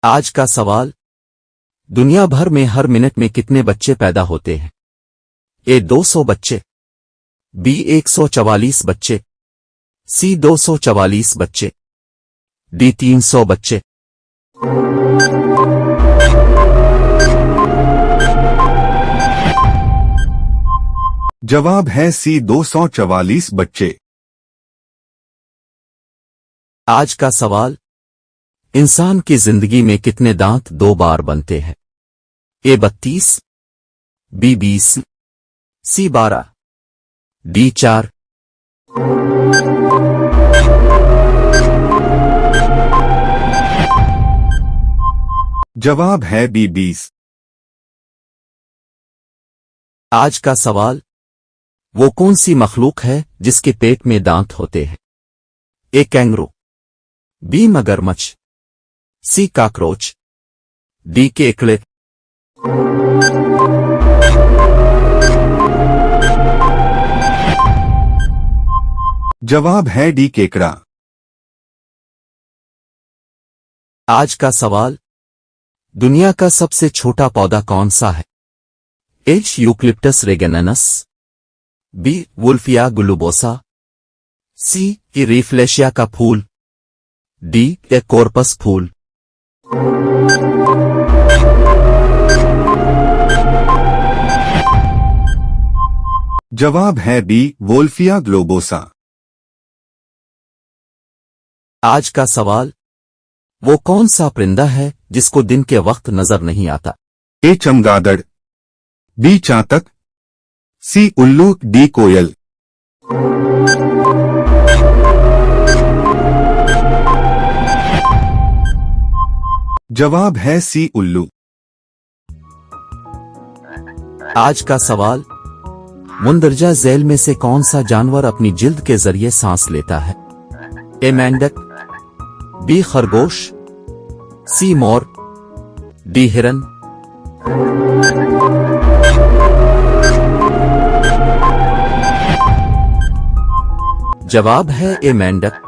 आज का सवाल। दुनिया भर में हर मिनट में कितने बच्चे पैदा होते हैं? ए 200 बच्चे, बी 144 बच्चे, सी 244 बच्चे, डी 300 बच्चे। जवाब है सी 244 बच्चे। आज का सवाल। इंसान की जिंदगी में कितने दांत 2 बार बनते हैं? ए 32, बी 20, सी 12, डी 4। जवाब है बी 20। आज का सवाल। वो कौन सी मखलूक है जिसके पेट में दांत होते हैं? ए कैंगरू, बी मगरमच्छ, सी कॉकरोच, डी केकड़े। जवाब है डी केकड़ा। आज का सवाल। दुनिया का सबसे छोटा पौधा कौन सा है? ए यूकलिप्टस रेगेनस, बी वुल्फिया ग्लूबोसा, सी इरीफ्लेशिया का फूल, डी ए कॉर्पस फूल। जवाब है बी वोल्फिया ग्लोबोसा। आज का सवाल। वो कौन सा परिंदा है जिसको दिन के वक्त नजर नहीं आता? ए चमगादड़, बी चातक, सी उल्लू, डी कोयल। जवाब है सी उल्लू। आज का सवाल। मुंदरजा झील में से कौन सा जानवर अपनी जिल्द के जरिए सांस लेता है? ए मेंढक, बी खरगोश, सी मोर, डी हिरन। जवाब है ए मेंढक।